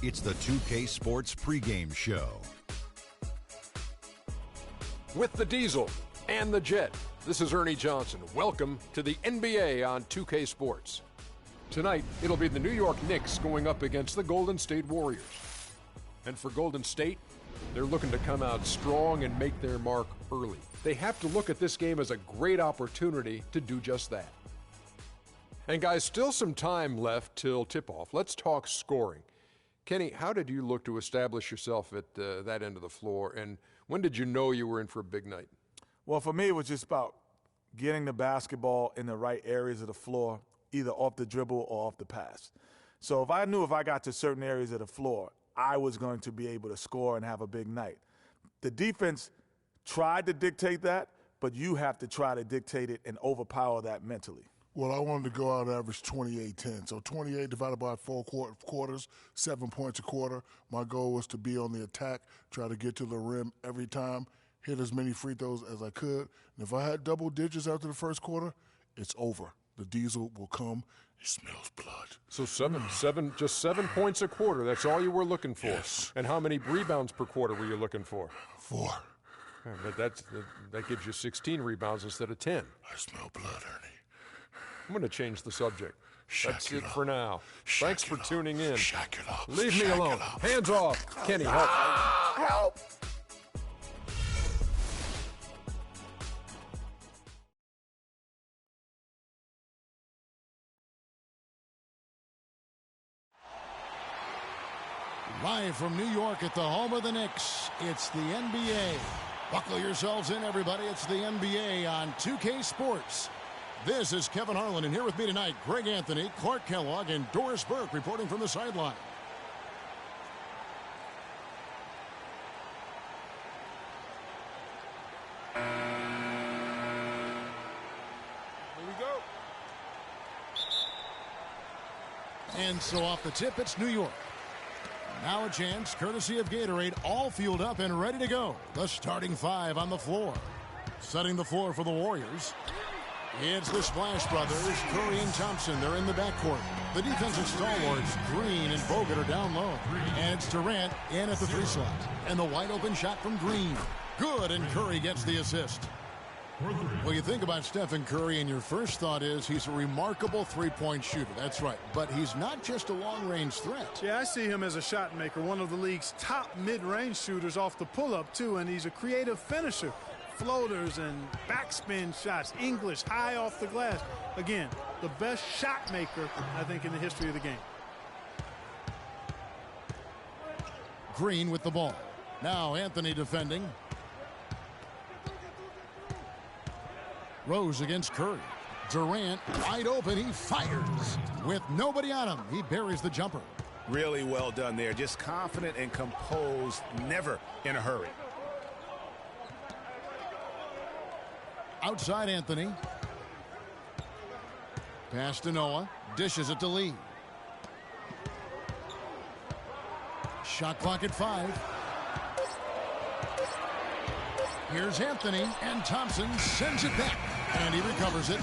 It's the 2K Sports pregame show. With the Diesel and the Jet, this is Ernie Johnson. Welcome to the NBA on 2K Sports. Tonight, it'll be the New York Knicks going up against the Golden State Warriors. And for Golden State, they're looking to come out strong and make their mark early. They have to look at this game as a great opportunity to do just that. And guys, still some time left till tip-off. Let's talk scoring. Kenny, how did you look to establish yourself at that end of the floor, and when did you know you were in for a big night? Well, for me, it was just about getting the basketball in the right areas of the floor, either off the dribble or off the pass. So if I knew if I got to certain areas of the floor, I was going to be able to score and have a big night. The defense tried to dictate that, but you have to try to dictate it and overpower that mentally. Well, I wanted to go out and average 28-10. So 28 divided by 4 quarters, 7 points a quarter. My goal was to be on the attack, try to get to the rim every time, hit as many free throws as I could. And if I had double digits after the first quarter, it's over. The Diesel will come. He smells blood. So just 7 points a quarter. That's all you were looking for. Yes. And how many rebounds per quarter were you looking for? 4. But that gives you 16 rebounds instead of 10. I smell blood, Ernie. I'm going to change the subject. That's it off. for now. Thanks for tuning in. Shack it off. Leave me alone. Hands off. Kenny, help. Help! Live from New York at the home of the Knicks, it's the NBA. Buckle yourselves in, everybody. It's the NBA on 2K Sports. This is Kevin Harlan, and here with me tonight, Greg Anthony, Clark Kellogg, and Doris Burke reporting from the sideline. Here we go. And so off the tip, it's New York. Now a chance, courtesy of Gatorade, all fueled up and ready to go. The starting 5 on the floor. Setting the floor for the Warriors. It's the Splash Brothers, Curry and Thompson. They're in the backcourt. The defensive stalwarts, Green and Bogut, are down low. And it's Durant in at the 3 slot. And the wide open shot from Green. Good, and Curry gets the assist. Well, you think about Stephan Curry, and your first thought is he's a remarkable three-point shooter. That's right. But he's not just a long-range threat. Yeah, I see him as a shot maker, one of the league's top mid-range shooters off the pull-up, too, and he's a creative finisher. Floaters and backspin shots, English, high off the glass. Again, the best shot maker, I think, in the history of the game. Green with the ball. Now Anthony defending. Rose against Curry. Durant wide open. He fires. With nobody on him, he buries the jumper. Really well done there. Just confident and composed, never in a hurry. Outside Anthony. Pass to Noah. Dishes it to Lee. Shot clock at 5. Here's Anthony, and Thompson sends it back. And he recovers it.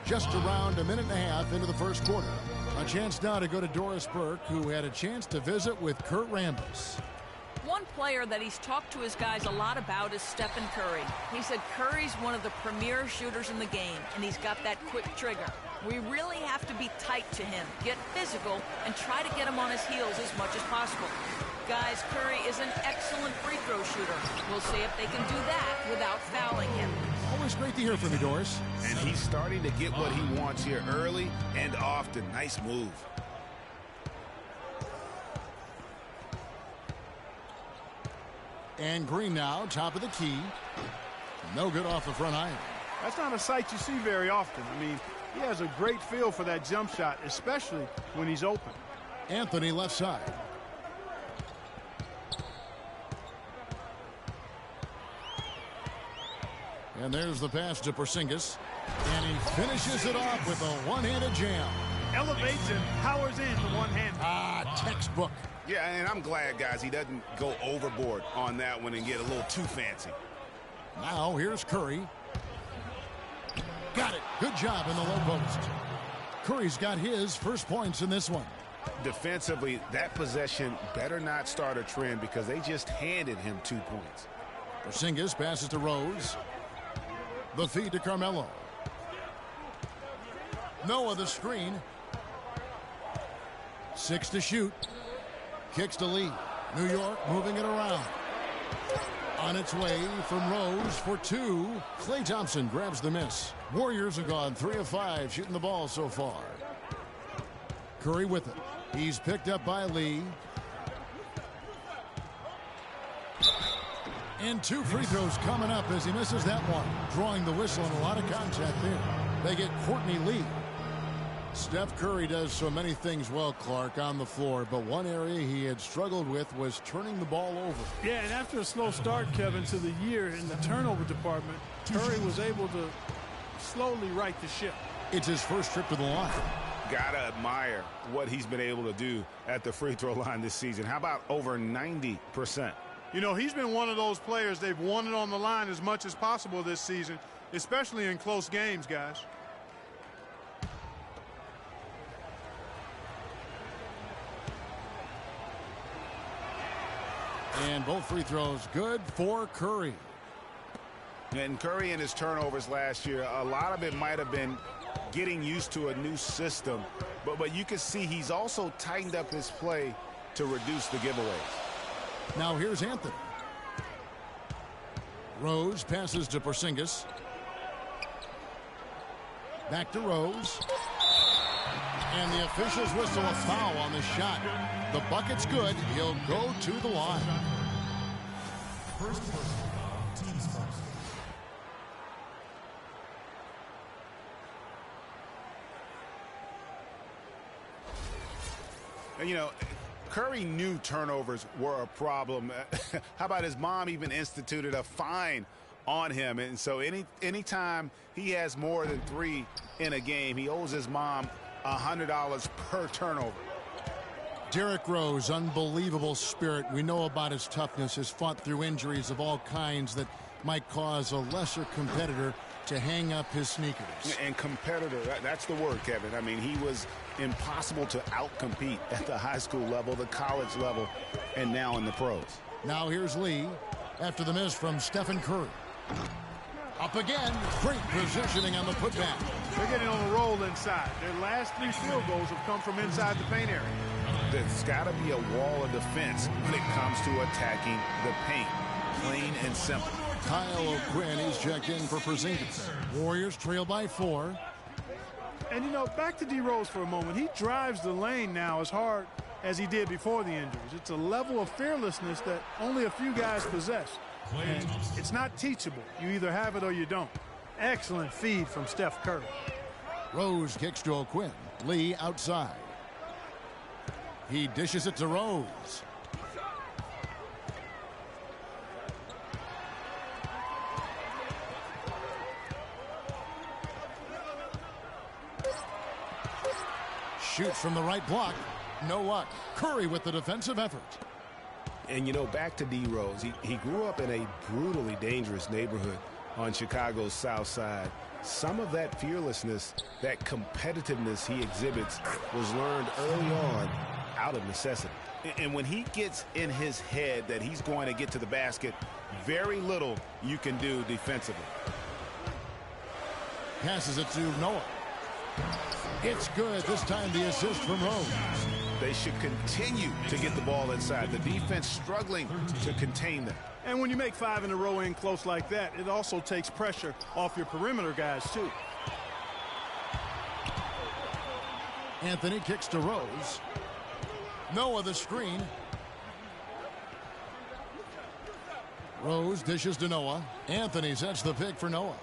Just around a minute and a half into the first quarter. A chance now to go to Doris Burke, who had a chance to visit with Kurt Rambis. One player that he's talked to his guys a lot about is Stephan Curry. He said Curry's one of the premier shooters in the game, and he's got that quick trigger. We really have to be tight to him, get physical, and try to get him on his heels as much as possible. Guys, Curry is an excellent free throw shooter. We'll see if they can do that without fouling him. Always great to hear from you, Doris. And he's starting to get what he wants here early and often. Nice move. And Green now, top of the key. No good off the front iron. That's not a sight you see very often. I mean, he has a great feel for that jump shot, especially when he's open. Anthony left side. And there's the pass to Porzingis. And he finishes it off with a one-handed jam. Elevates and powers in the one-hand. Textbook. Yeah, and I'm glad, guys, he doesn't go overboard on that one and get a little too fancy. Now here's Curry. Got it. Good job in the low post. Curry's got his first points in this one. Defensively, that possession better not start a trend because they just handed him 2 points. Porzingis passes to Rose. The feed to Carmelo. Noah the screen. 6 to shoot. Kicks to Lee. New York moving it around. On its way from Rose for 2. Klay Thompson grabs the miss. Warriors have gone 3 of 5 shooting the ball so far. Curry with it. He's picked up by Lee. And 2 free throws coming up as he misses that one. Drawing the whistle and a lot of contact there. They get Courtney Lee. Steph Curry does so many things well, Clark, on the floor, but one area he had struggled with was turning the ball over. Yeah, and after a slow start, Kevin, to the year in the turnover department, Curry was able to slowly right the ship. It's his first trip to the line. Gotta admire what he's been able to do at the free throw line this season. How about over 90%? You know, he's been one of those players they've wanted on the line as much as possible this season, especially in close games, guys. And both free throws good for Curry. And Curry and his turnovers last year, a lot of it might have been getting used to a new system. But you can see he's also tightened up his play to reduce the giveaways. Now here's Anthony. Rose passes to Porzingis. Back to Rose. And the officials whistle a foul on the shot. The bucket's good. He'll go to the line. First personal foul, team's first. And, you know, Curry knew turnovers were a problem. How about his mom even instituted a fine on him? And so anytime he has more than 3 in a game, he owes his mom $100 per turnover. Derrick Rose, unbelievable spirit. We know about his toughness, has fought through injuries of all kinds that might cause a lesser competitor to hang up his sneakers. And competitor, that's the word, Kevin. I mean, he was impossible to outcompete at the high school level, the college level, and now in the pros. Now here's Lee after the miss from Stephan Curry. Up again, great positioning on the putback. They're getting on a roll inside. Their last 3 field goals have come from inside the paint area. There's got to be a wall of defense when it comes to attacking the paint. Plain and simple. Kyle O'Quinn, he's checked in for Porzingis. Warriors trail by 4. And, you know, back to D. Rose for a moment. He drives the lane now as hard as he did before the injuries. It's a level of fearlessness that only a few guys possess. And it's not teachable. You either have it or you don't. Excellent feed from Steph Curry. Rose kicks to O'Quinn. Lee outside. He dishes it to Rose. Shoots from the right block. No luck. Curry with the defensive effort. And, you know, back to D. Rose. He grew up in a brutally dangerous neighborhood on Chicago's South Side. Some of that fearlessness, that competitiveness he exhibits was learned early on out of necessity. And when he gets in his head that he's going to get to the basket, very little you can do defensively. Passes it to Noah. It's good. This time the assist from Rose. They should continue to get the ball inside. The defense struggling to contain them. And when you make 5 in a row in close like that, it also takes pressure off your perimeter guys, too. Anthony kicks to Rose. Noah the screen. Rose dishes to Noah. Anthony sets the pick for Noah.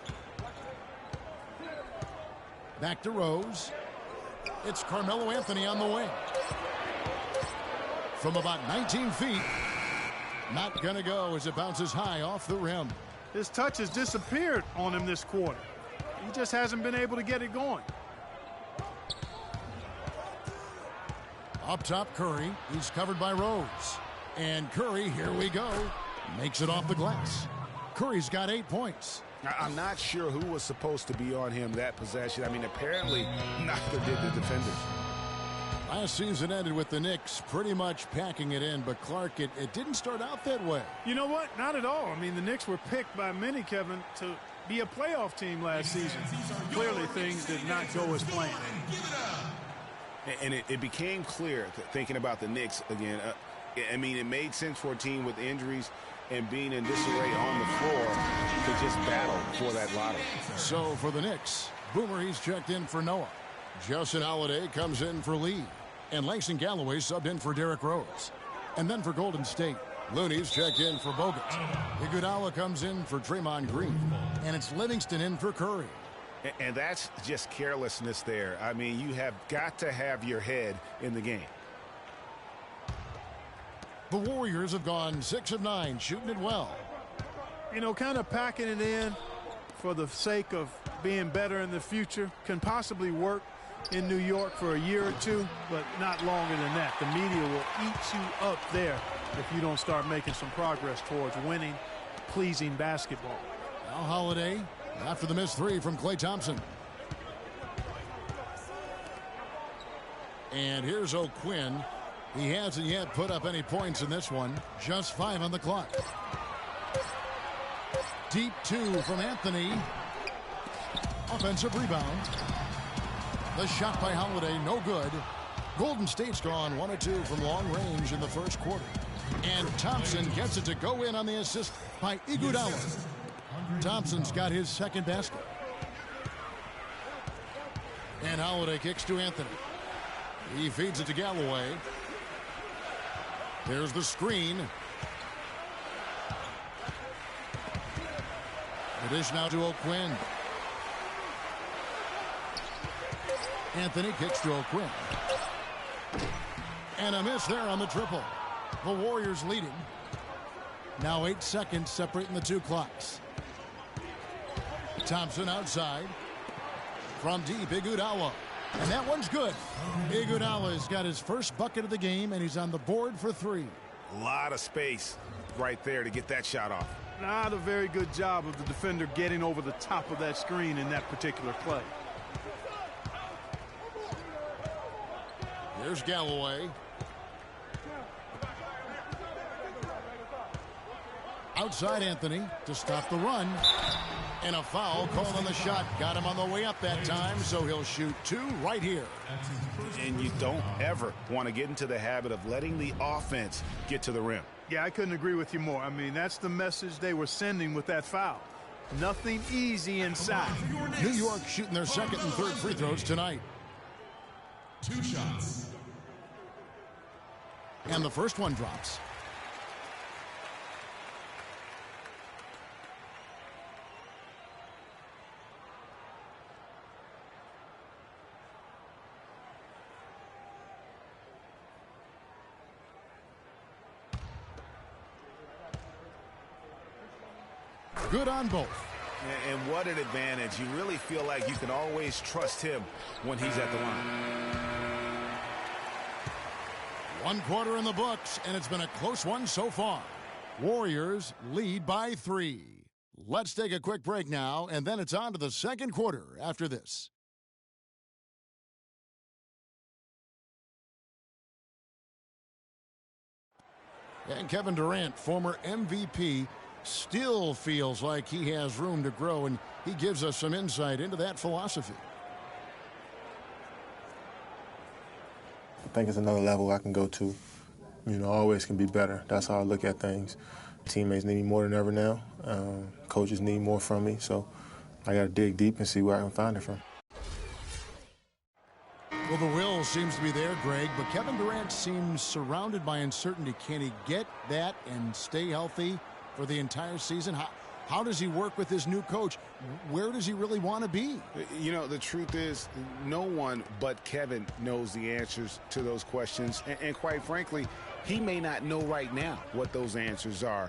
Back to Rose. It's Carmelo Anthony on the wing. From about 19 feet. Not going to go as it bounces high off the rim. His touch has disappeared on him this quarter. He just hasn't been able to get it going. Up top, Curry. He's covered by Rose. And Curry, here we go, makes it off the glass. Curry's got 8 points. I'm not sure who was supposed to be on him that possession. I mean, apparently neither did the defenders. Last season ended with the Knicks pretty much packing it in, but Clark, it didn't start out that way. You know what? Not at all. I mean, the Knicks were picked by many, Kevin, to be a playoff team last season. Clearly, things did not go as planned. And it became clear, thinking about the Knicks again, I mean, it made sense for a team with injuries and being in disarray on the floor to just battle for that lottery. So for the Knicks, Boomer, he's checked in for Noah. Justin Holiday comes in for Lee. And Langston Galloway subbed in for Derrick Rose. And then for Golden State, Looney's checked in for Bogut. Iguodala comes in for Draymond Green. And it's Livingston in for Curry. And that's just carelessness there. I mean, you have got to have your head in the game. The Warriors have gone 6 of 9, shooting it well. You know, kind of packing it in for the sake of being better in the future can possibly work in New York for a year or two, but not longer than that. The media will eat you up there if you don't start making some progress towards winning, pleasing basketball. Now Holiday after the missed three from Klay Thompson. And here's O'Quinn. He hasn't yet put up any points in this one. Just 5 on the clock. Deep 2 from Anthony. Offensive rebound. The shot by Holiday, no good. Golden State's gone 1 of 2 from long range in the first quarter. And Thompson gets it to go in on the assist by Iguodala. Thompson's got his second basket. And Holiday kicks to Anthony. He feeds it to Galloway. There's the screen. The dish now to O'Quinn. Anthony kicks to O'Quinn. And a miss there on the triple. The Warriors leading. Now 8 seconds separating the two clocks. Thompson outside. From deep, Iguodala. And that one's good. Iguodala's got his first bucket of the game, and he's on the board for 3. A lot of space right there to get that shot off. Not a very good job of the defender getting over the top of that screen in that particular play. Here's Galloway. Outside Anthony to stop the run. And a foul called on the shot. Got him on the way up that time, so he'll shoot 2 right here. And you don't ever want to get into the habit of letting the offense get to the rim. Yeah, I couldn't agree with you more. I mean, that's the message they were sending with that foul. Nothing easy inside. New York shooting their second and third free throws tonight. 2 shots. And the first one drops. Good on both. And what an advantage. You really feel like you can always trust him when he's at the line. 1 quarter in the books, and it's been a close one so far. Warriors lead by 3. Let's take a quick break now, and then it's on to the second quarter after this. And Kevin Durant, former MVP, still feels like he has room to grow, and he gives us some insight into that philosophy. I think it's another level I can go to. You know, always can be better. That's how I look at things. Teammates need me more than ever now. Coaches need more from me, so I got to dig deep and see where I can find it from. Well, the will seems to be there, Greg, but Kevin Durant seems surrounded by uncertainty. Can he get that and stay healthy for the entire season? How does he work with his new coach? Where does he really want to be? You know, the truth is, no one but Kevin knows the answers to those questions. And quite frankly, he may not know right now what those answers are.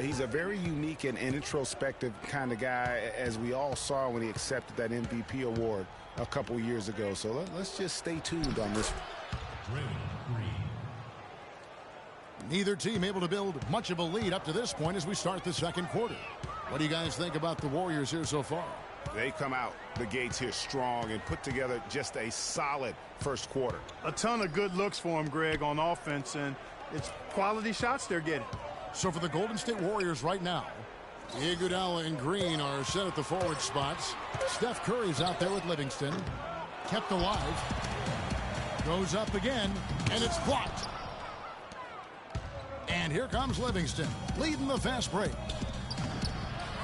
He's a very unique and introspective kind of guy, as we all saw when he accepted that MVP award a couple years ago. So let's just stay tuned on this one. Neither team able to build much of a lead up to this point as we start the second quarter. What do you guys think about the Warriors here so far? They come out the gates here strong and put together just a solid first quarter. A ton of good looks for them, Greg, on offense, and it's quality shots they're getting. So for the Golden State Warriors right now, Iguodala and Green are set at the forward spots. Steph Curry's out there with Livingston. Kept alive. Goes up again, and it's blocked. And here comes Livingston, leading the fast break.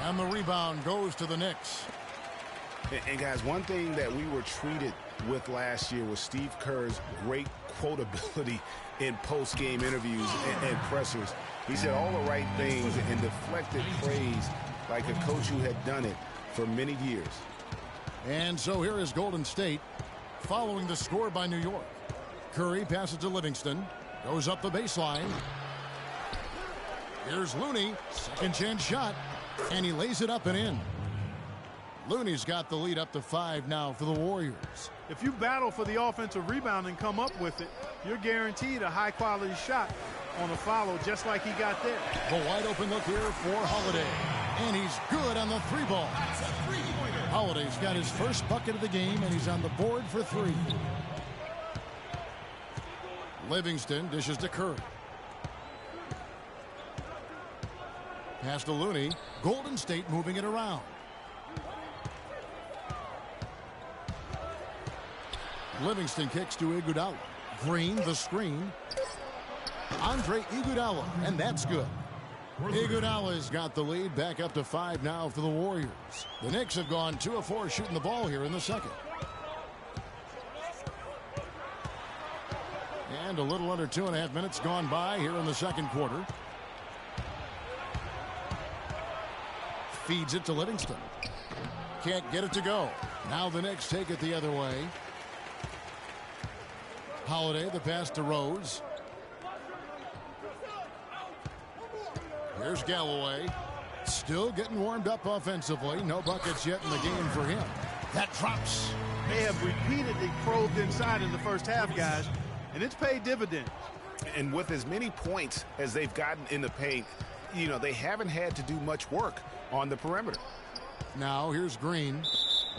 And the rebound goes to the Knicks. And guys, one thing that we were treated with last year was Steve Kerr's great quotability in post-game interviews and pressers. He said all the right things and deflected praise like a coach who had done it for many years. And so here is Golden State following the score by New York. Curry passes to Livingston. Goes up the baseline. Here's Looney. Second chance shot. And he lays it up and in. Looney's got the lead up to 5 now for the Warriors. If you battle for the offensive rebound and come up with it, you're guaranteed a high-quality shot on a follow just like he got there. The wide open look here for Holiday. And he's good on the 3-ball. Holiday's got his first bucket of the game, and he's on the board for 3. Livingston dishes to Curry. Pass to Looney. Golden State moving it around. Livingston kicks to Iguodala. Green, the screen. Andre Iguodala, and that's good. Iguodala's got the lead, back up to 5 now for the Warriors. The Knicks have gone 2 of 4 shooting the ball here in the second. And a little under 2.5 minutes gone by here in the second quarter. Feeds it to Livingston. Can't get it to go. Now the Knicks take it the other way. Holiday, the pass to Rose. Here's Galloway. Still getting warmed up offensively. No buckets yet in the game for him. That drops. They have repeatedly probed inside in the first half, guys, and it's paid dividends. And with as many points as they've gotten in the paint, you know, they haven't had to do much work on the perimeter. Now here's Green.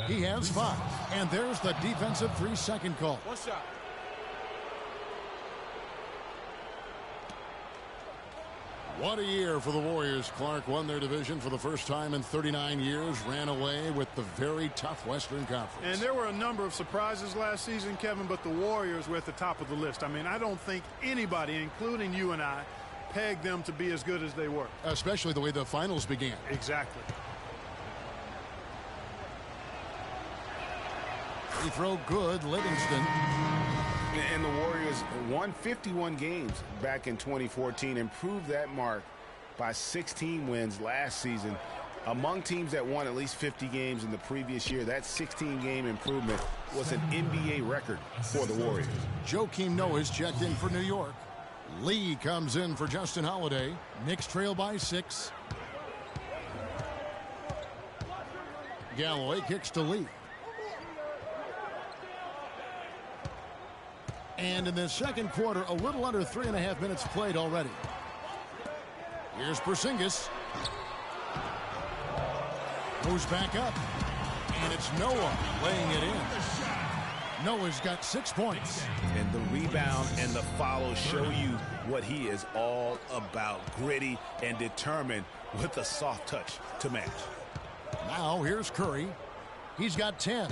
He has 5. And there's the defensive 3-second call. One shot. What a year for the Warriors. Clark won their division for the first time in 39 years, ran away with the very tough Western Conference. And there were a number of surprises last season, Kevin, but the Warriors were at the top of the list. I mean, I don't think anybody, including you and I, pegged them to be as good as they were. Especially the way the finals began. Exactly. Free throw good, Livingston. And the Warriors won 51 games back in 2014, improved that mark by 16 wins last season. Among teams that won at least 50 games in the previous year, that 16-game improvement was an NBA record for the Warriors. Joakim Noah's checked in for New York. Lee comes in for Justin Holiday. Knicks trail by 6. Galloway kicks to Lee. And in the second quarter, a little under 3.5 minutes played already. Here's Porzingis. Goes back up. And it's Noah laying it in. Noah's got 6 points. And the rebound and the follow show you what he is all about. Gritty and determined with a soft touch to match. Now here's Curry. He's got 10.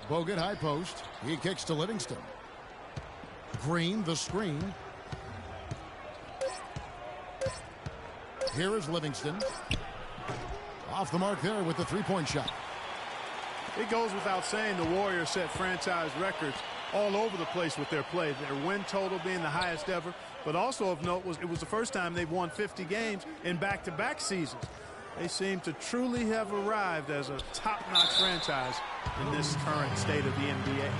Bogut high post. He kicks to Livingston. Green, the screen. Here is Livingston. Off the mark there with the 3-point shot. It goes without saying the Warriors set franchise records all over the place with their play. Their win total being the highest ever, but also of note was it was the first time they've won 50 games in back-to-back seasons. They seem to truly have arrived as a top-notch franchise in this current state of the NBA.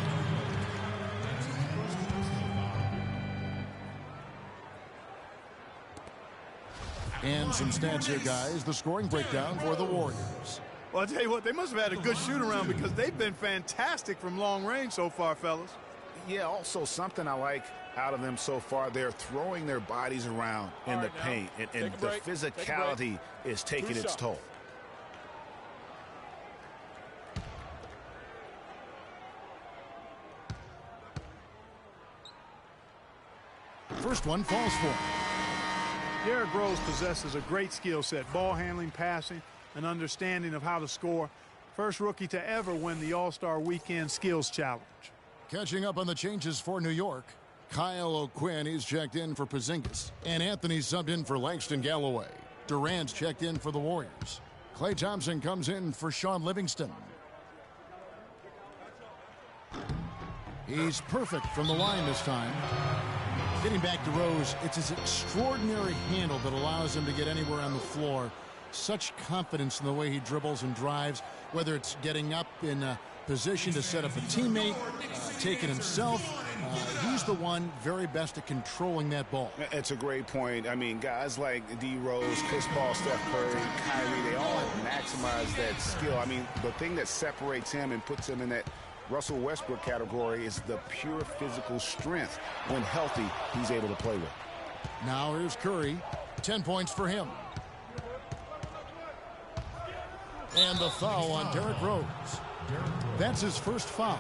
And some stats here, guys. The scoring breakdown for the Warriors. Well, I'll tell you what, they must have had a good shoot-around because they've been fantastic from long range so far, fellas. Yeah, also something I like out of them so far, they're throwing their bodies around in the paint, and the physicality is taking its toll. First one falls for him. Derrick Rose possesses a great skill set, ball handling, passing, an understanding of how to score. First rookie to ever win the All-Star Weekend Skills Challenge. Catching up on the changes for New York, Kyle O'Quinn, he's checked in for Porzingis. And Anthony subbed in for Langston Galloway. Durant's checked in for the Warriors. Klay Thompson comes in for Sean Livingston. He's perfect from the line this time. Getting back to Rose, it's his extraordinary handle that allows him to get anywhere on the floor. Such confidence in the way he dribbles and drives, whether it's getting up in a position to set up a teammate, taking himself. He's the one very best at controlling that ball. It's a great point. I mean, guys like D. Rose, Chris Paul, Steph Curry, Kyrie, they all have maximized that skill. I mean, the thing that separates him and puts him in that Russell Westbrook category is the pure physical strength. When healthy, he's able to play with. Now here's Curry. 10 points for him. And the foul on Derrick Rose. That's his first foul.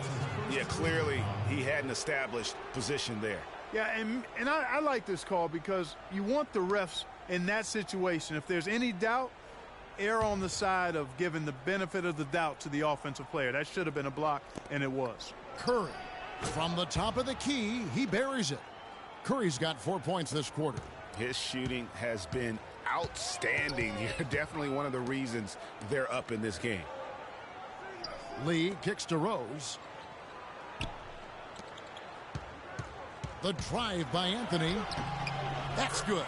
Yeah, clearly he had an established position there. Yeah, and I like this call because you want the refs in that situation. If there's any doubt, err on the side of giving the benefit of the doubt to the offensive player. That should have been a block, and it was. Curry, from the top of the key, he buries it. Curry's got 4 points this quarter. His shooting has been outstanding here. Definitely one of the reasons they're up in this game. Lee kicks to Rose. The drive by Anthony. That's good.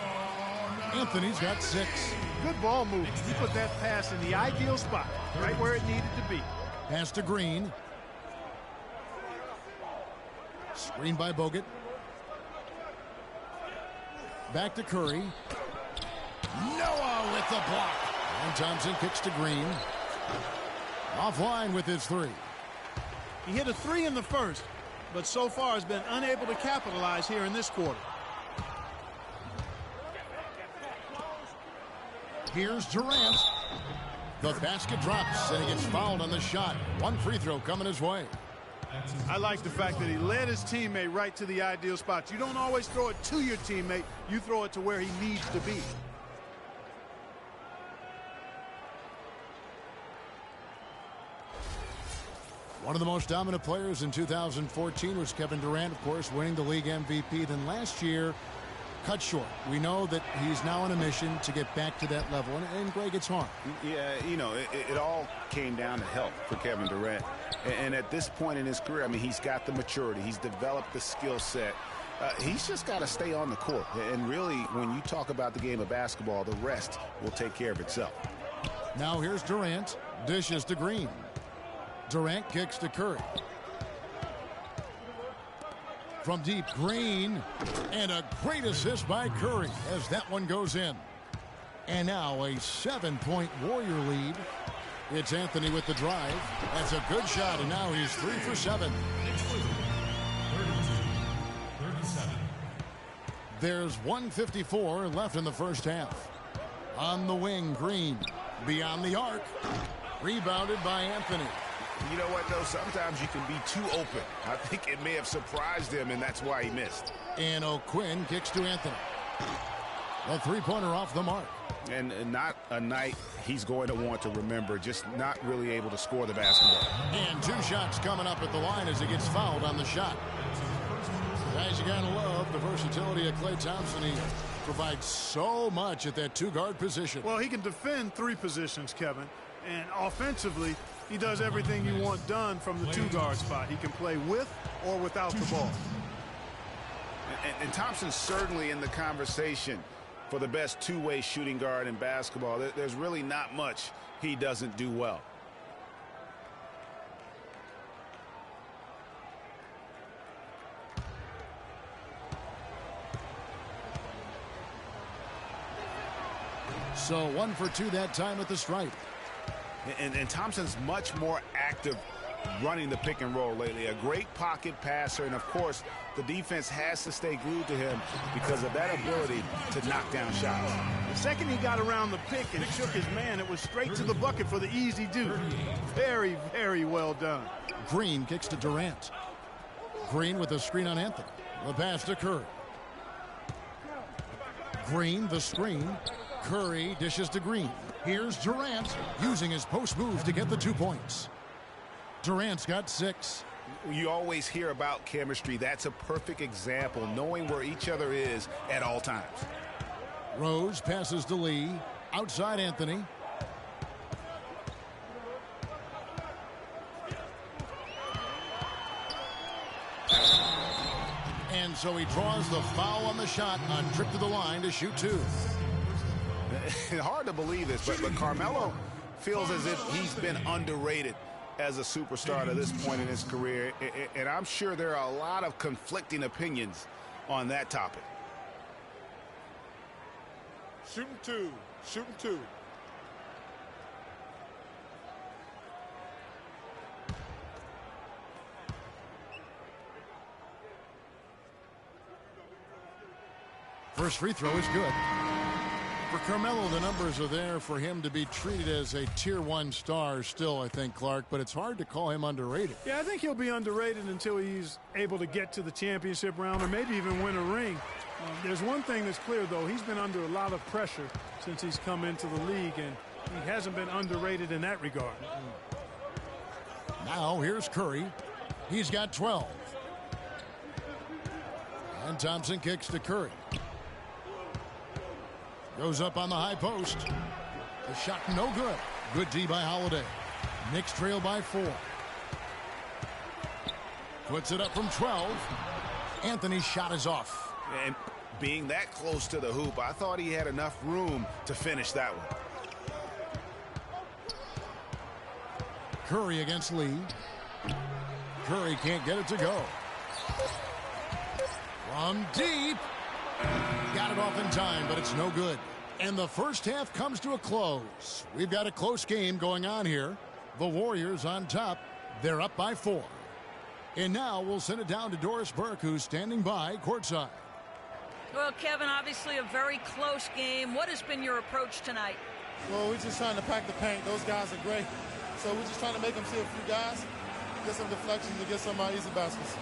Anthony's got 6. Good ball movement. He put that pass in the ideal spot, right where it needed to be. Pass to Green. Screen by Bogut. Back to Curry. Noah with the block. And Thompson kicks to Green. Offline with his 3. He hit a 3 in the first, but so far has been unable to capitalize here in this quarter. Here's Durant. The basket drops, and he gets fouled on the shot. 1 free throw coming his way. I like the fact that he led his teammate right to the ideal spot. You don't always throw it to your teammate. You throw it to where he needs to be. One of the most dominant players in 2014 was Kevin Durant, of course, winning the league MVP. Then last year, cut short. We know that he's now on a mission to get back to that level, and Greg, it's hard. Yeah, you know, it all came down to health for Kevin Durant. And at this point in his career, I mean, he's got the maturity. He's developed the skill set. He's just got to stay on the court. And really, when you talk about the game of basketball, the rest will take care of itself. Now here's Durant. Dishes to Green. Durant kicks to Curry. From deep, Green. And a great assist by Curry as that one goes in. And now a 7-point Warrior lead. It's Anthony with the drive. That's a good shot, and now he's 3 for 7. 37. There's 1:54 left in the first half. On the wing, Green. Beyond the arc. Rebounded by Anthony. You know what, though? Sometimes you can be too open. I think it may have surprised him, and that's why he missed. And O'Quinn kicks to Anthony. A 3-pointer off the mark. And not a night he's going to want to remember, just not really able to score the basketball. And 2 shots coming up at the line as he gets fouled on the shot. Guys, you gotta love the versatility of Klay Thompson. He provides so much at that 2-guard position. Well, he can defend 3 positions, Kevin. And offensively, he does everything you want done from the 2-guard spot. He can play with or without the ball. And Thompson's certainly in the conversation for the best 2-way shooting guard in basketball. There's really not much he doesn't do well. So 1 for 2 that time at the stripe. And Thompson's much more active running the pick and roll lately. A great pocket passer, and of course, the defense has to stay glued to him because of that ability to knock down shots. The second he got around the pick and shook his man, it was straight to the bucket for the easy do. Very, very well done. Green kicks to Durant. Green with the screen on Anthony. The pass to Curry. Green, the screen. Curry dishes to Green. Here's Durant using his post move to get the 2 points. Durant's got 6. You always hear about chemistry. That's a perfect example, knowing where each other is at all times. Rose passes to Lee. Outside Anthony. And so he draws the foul on the shot on trip to the line to shoot 2. Hard to believe this, but Carmelo feels as if he's been underrated as a superstar to this point in his career. And I'm sure there are a lot of conflicting opinions on that topic. Shooting 2. Shooting 2. First free throw is good. For Carmelo, the numbers are there for him to be treated as a Tier 1 star still, I think, Clark, but it's hard to call him underrated. Yeah, I think he'll be underrated until he's able to get to the championship round or maybe even win a ring. There's one thing that's clear, though. He's been under a lot of pressure since he's come into the league, and he hasn't been underrated in that regard. Now here's Curry. He's got 12. And Thompson kicks to Curry. Goes up on the high post. The shot no good. Good D by Holiday. Knicks trail by 4. Puts it up from 12. Anthony's shot is off. And being that close to the hoop, I thought he had enough room to finish that one. Curry against Lee. Curry can't get it to go. From deep. Got it off in time, but it's no good. And the first half comes to a close. We've got a close game going on here. The Warriors on top. They're up by 4. And now we'll send it down to Doris Burke, who's standing by courtside. Well, Kevin, obviously a very close game. What has been your approach tonight? Well, we're just trying to pack the paint. Those guys are great. So we're just trying to make them see a few guys, get some deflections, and get some easy baskets.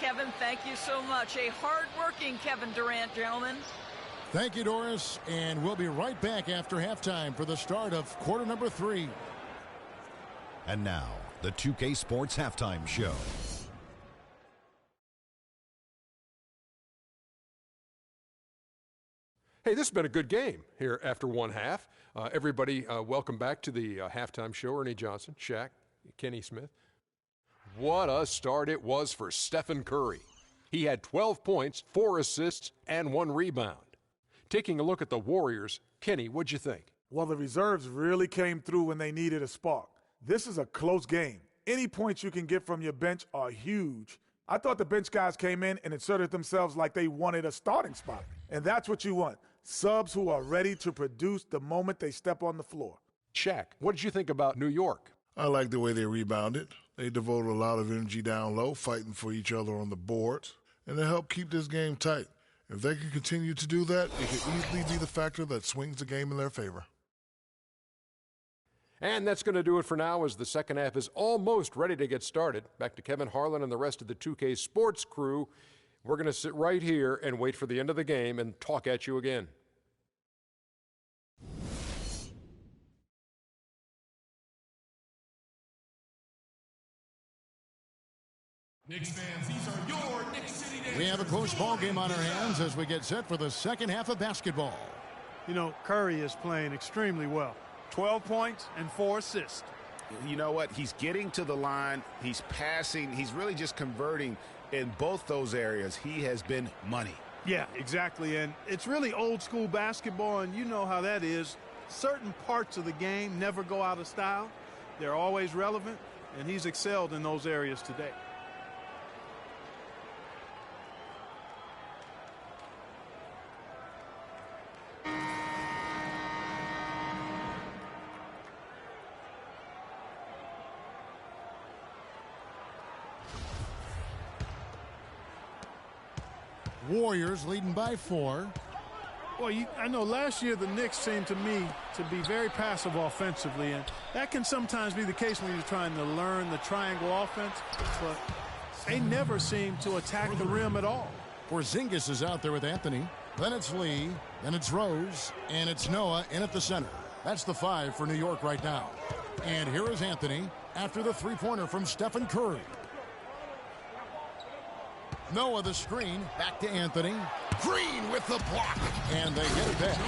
Kevin, thank you so much. A hard-working Kevin Durant, gentlemen. Thank you, Doris. And we'll be right back after halftime for the start of quarter number 3. And now, the 2K Sports Halftime Show. Hey, this has been a good game here after one half. Everybody, welcome back to the halftime show. Ernie Johnson, Shaq, Kenny Smith. What a start it was for Stephan Curry. He had 12 points, 4 assists, and 1 rebound. Taking a look at the Warriors, Kenny, what'd you think? Well, the reserves really came through when they needed a spark. This is a close game. Any points you can get from your bench are huge. I thought the bench guys came in and inserted themselves like they wanted a starting spot. And that's what you want. Subs who are ready to produce the moment they step on the floor. Shaq, what did you think about New York? I like the way they rebounded. They devoted a lot of energy down low, fighting for each other on the boards, and they helped keep this game tight. If they can continue to do that, it could easily be the factor that swings the game in their favor. And that's going to do it for now as the second half is almost ready to get started. Back to Kevin Harlan and the rest of the 2K Sports crew. We're going to sit right here and wait for the end of the game and talk at you again. Knicks fans, these are your Knicks City days. We have a close ball game on our hands as we get set for the second half of basketball. You know, Curry is playing extremely well. 12 points and 4 assists. You know what? He's getting to the line. He's passing. He's really just converting in both those areas. He has been money. Yeah, exactly. And it's really old school basketball, and you know how that is. Certain parts of the game never go out of style. They're always relevant, and he's excelled in those areas today. Warriors leading by 4. Well, I know last year the Knicks seemed to me to be very passive offensively, and that can sometimes be the case when you're trying to learn the triangle offense, but they never seem to attack the rim at all. Porzingis is out there with Anthony. Then it's Lee. Then it's Rose. And it's Noah in at the center. That's the 5 for New York right now. And here is Anthony after the three-pointer from Stephan Curry. Noah the screen. Back to Anthony. Green with the block. And they get it back.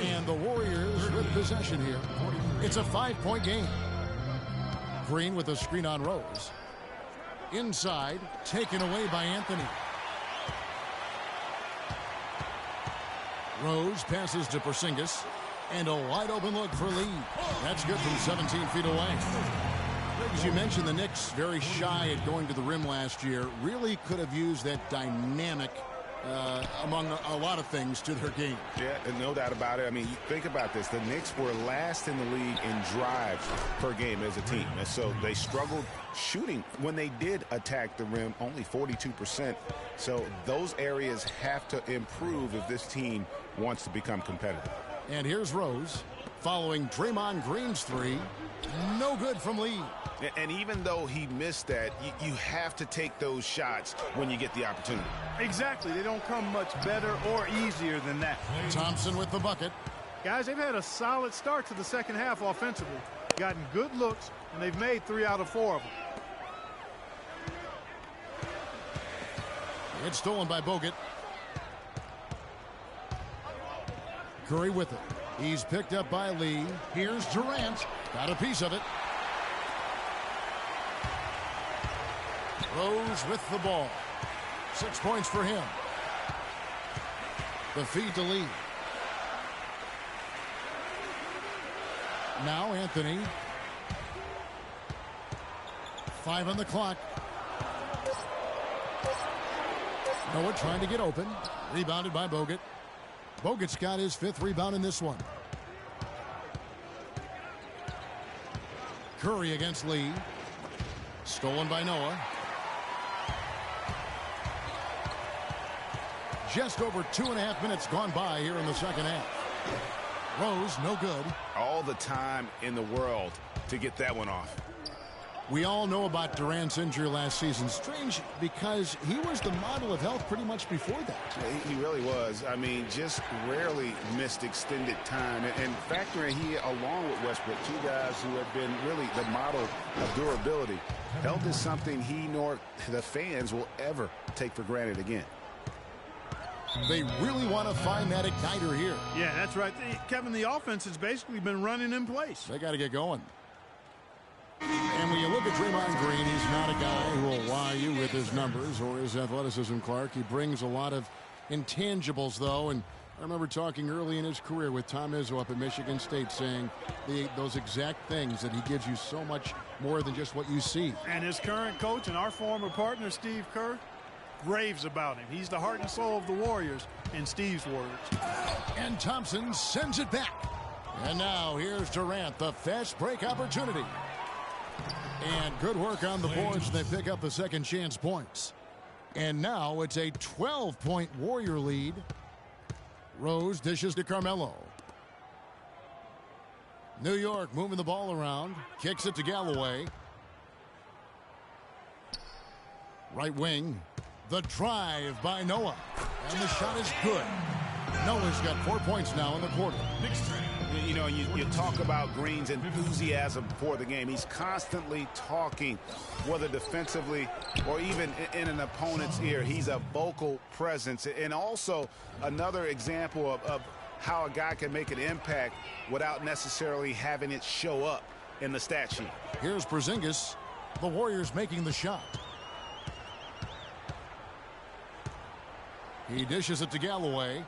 And the Warriors with possession here. It's a 5-point game. Green with a screen on Rose. Inside, taken away by Anthony. Rose passes to Porzingis. And a wide open look for Lee. That's good from 17 feet away. As you mentioned, the Knicks very shy at going to the rim last year. Really could have used that dynamic among a lot of things to their game. Yeah, and no doubt about it. I mean, think about this. The Knicks were last in the league in drives per game as a team. And so they struggled shooting. When they did attack the rim, only 42%. So those areas have to improve if this team wants to become competitive. And here's Rose following Draymond Green's 3. No good from Lee. And even though he missed that, you have to take those shots when you get the opportunity. Exactly. They don't come much better or easier than that. Thompson with the bucket. Guys, they've had a solid start to the second half offensively. Gotten good looks, and they've made 3 out of 4 of them. It's stolen by Bogut. Curry with it. He's picked up by Lee. Here's Durant. Got a piece of it. Rose with the ball. 6 points for him. The feed to Lee. Now Anthony. 5 on the clock. Noah trying to get open. Rebounded by Bogut. Bogut's got his 5th rebound in this one. Curry against Lee. Stolen by Noah. Just over 2.5 minutes gone by here in the second half. Rose, no good. All the time in the world to get that one off. We all know about Durant's injury last season. Strange because he was the model of health pretty much before that. He really was. I mean, just rarely missed extended time. And factoring he, along with Westbrook, 2 guys who have been really the model of durability. Health is something he nor the fans will ever take for granted again. They really want to find that igniter here. Yeah, that's right. Kevin, the offense has basically been running in place. They got to get going. And when you look at Draymond Green, he's not a guy who will wow you with his numbers or his athleticism, Clark. He brings a lot of intangibles, though. And I remember talking early in his career with Tom Izzo up at Michigan State saying those exact things, that he gives you so much more than just what you see. And his current coach and our former partner, Steve Kerr, raves about him. He's the heart and soul of the Warriors, in Steve's words. And Thompson sends it back. And now here's Durant, the fast break opportunity. And good work on the boards. They pick up the second chance points. And now it's a 12-point Warrior lead. Rose dishes to Carmelo. New York moving the ball around. Kicks it to Galloway. Right wing. The drive by Noah. And the shot is good. Noah's got 4 points now in the quarter. You know, you talk about Green's enthusiasm for the game. He's constantly talking, whether defensively or even in an opponent's ear. He's a vocal presence. And also another example of how a guy can make an impact without necessarily having it show up in the stat sheet. Here's Porzingis. The Warriors making the shot. He dishes it to Galloway.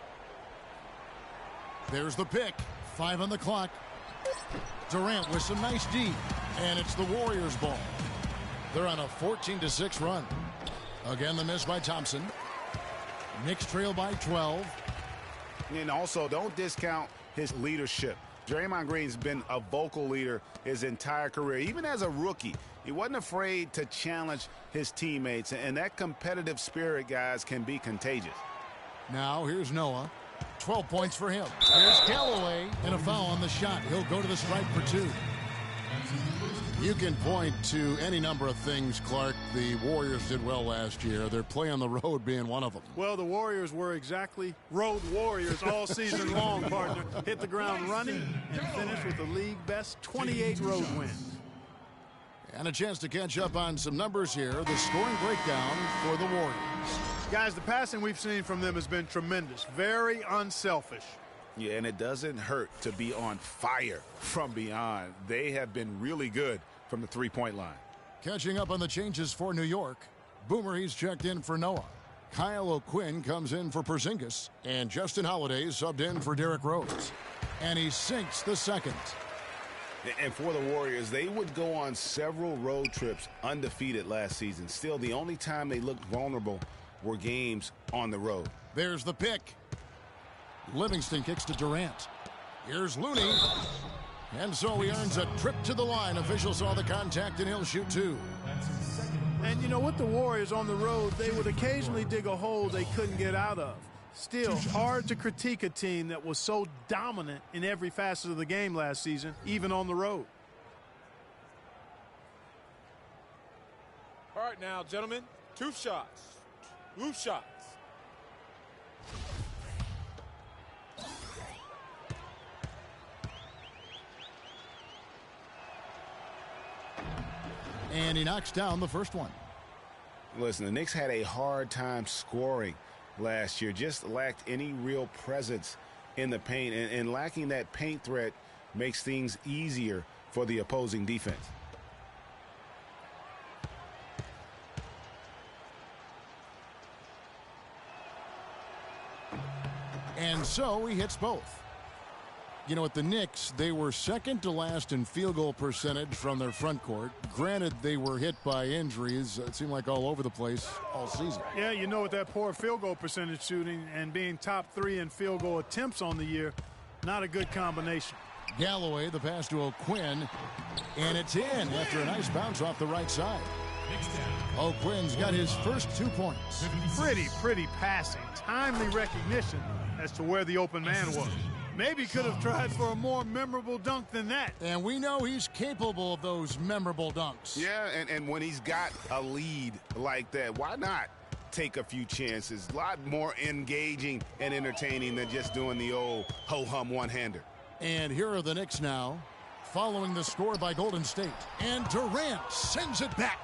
There's the pick. 5 on the clock. Durant with some nice D. And it's the Warriors' ball. They're on a 14-6 run. Again, the miss by Thompson. Knicks trail by 12. And also, don't discount his leadership Draymond Green's been a vocal leader his entire career. Even as a rookie, he wasn't afraid to challenge his teammates. And that competitive spirit, guys, can be contagious. Now here's Noah. 12 points for him. Here's Galloway, and a foul on the shot. He'll go to the stripe for 2. You can point to any number of things, Clark. The Warriors did well last year. Their play on the road being one of them. Well, the Warriors were exactly road warriors all season long, partner. Hit the ground running and finished with the league best 28 road wins. And a chance to catch up on some numbers here. The scoring breakdown for the Warriors. Guys, the passing we've seen from them has been tremendous. Very unselfish. Yeah, and it doesn't hurt to be on fire from beyond. They have been really good from the three-point line. Catching up on the changes for New York. Boomer, he's checked in for Noah. Kyle O'Quinn comes in for Porzingis. And Justin Holiday subbed in for Derrick Rose. And he sinks the second. And for the Warriors, they would go on several road trips undefeated last season. Still, the only time they looked vulnerable were games on the road. There's the pick. Livingston kicks to Durant. Here's Looney. And so he earns a trip to the line. Officials saw the contact, and he'll shoot 2. And, you know, with the Warriors on the road, they would occasionally dig a hole they couldn't get out of. Still, hard to critique a team that was so dominant in every facet of the game last season, even on the road. All right, now, gentlemen, 2 shots. 2 shots. And he knocks down the first one. Listen, the Knicks had a hard time scoring last year. Just lacked any real presence in the paint. And lacking that paint threat makes things easier for the opposing defense. And so he hits both. You know, at the Knicks, they were second to last in field goal percentage from their front court. Granted, they were hit by injuries. It seemed like all over the place all season. Yeah, you know, with that poor field goal percentage shooting and being top 3 in field goal attempts on the year, not a good combination. Galloway, the pass to O'Quinn, and it's in after a nice bounce off the right side. O'Quinn's got his first 2 points. Pretty passing. Timely recognition as to where the open man was. Maybe could have tried for a more memorable dunk than that. And we know he's capable of those memorable dunks. Yeah, and when he's got a lead like that, why not take a few chances? A lot more engaging and entertaining than just doing the old ho-hum one-hander. And here are the Knicks now, following the score by Golden State. And Durant sends it back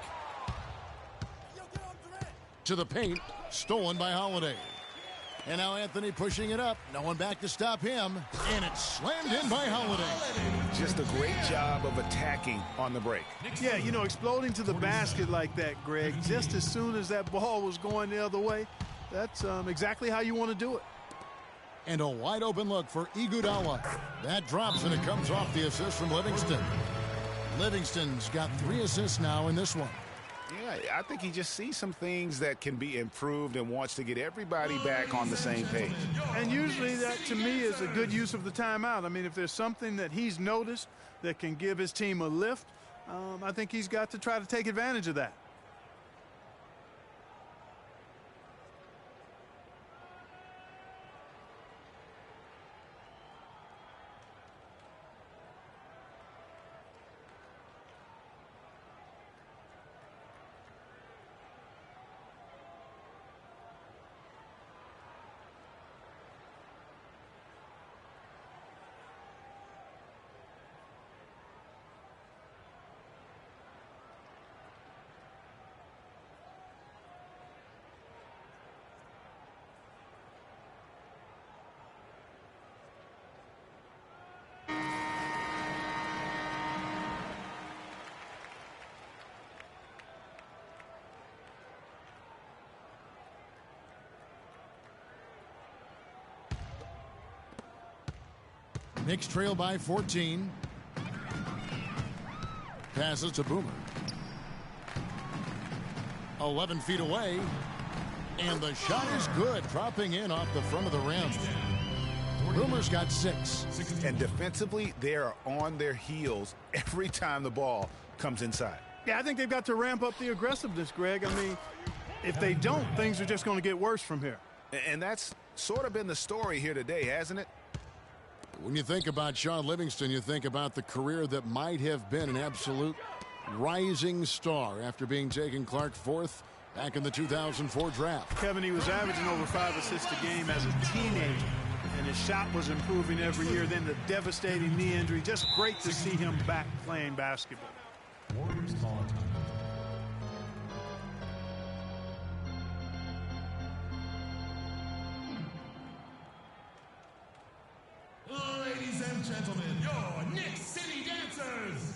to the paint, stolen by Holiday. And now Anthony pushing it up. No one back to stop him. And it's slammed in by Holiday. Just a great job of attacking on the break. Yeah, you know, exploding to the basket like that, Greg, just as soon as that ball was going the other way, that's exactly how you want to do it. And a wide open look for Iguodala. That drops, and it comes off the assist from Livingston. Livingston's got 3 assists now in this one. Yeah, I think he just sees some things that can be improved and wants to get everybody back on the same page. And usually that, to me, is a good use of the timeout. I mean, if there's something that he's noticed that can give his team a lift, I think he's got to try to take advantage of that. Knicks trail by 14. Passes to Boomer. 11 feet away. And the shot is good, dropping in off the front of the rim. Boomer's got 6. And defensively, they are on their heels every time the ball comes inside. Yeah, I think they've got to ramp up the aggressiveness, Greg. I mean, if they don't, things are just going to get worse from here. And that's sort of been the story here today, hasn't it? When you think about Sean Livingston, you think about the career that might have been an absolute rising star after being taken Clark 4th back in the 2004 draft. Kevin, he was averaging over 5 assists a game as a teenager, and his shot was improving every year. Then the devastating knee injury. Just great to see him back playing basketball. Warriors ball time. Ladies and gentlemen, your Knicks City Dancers.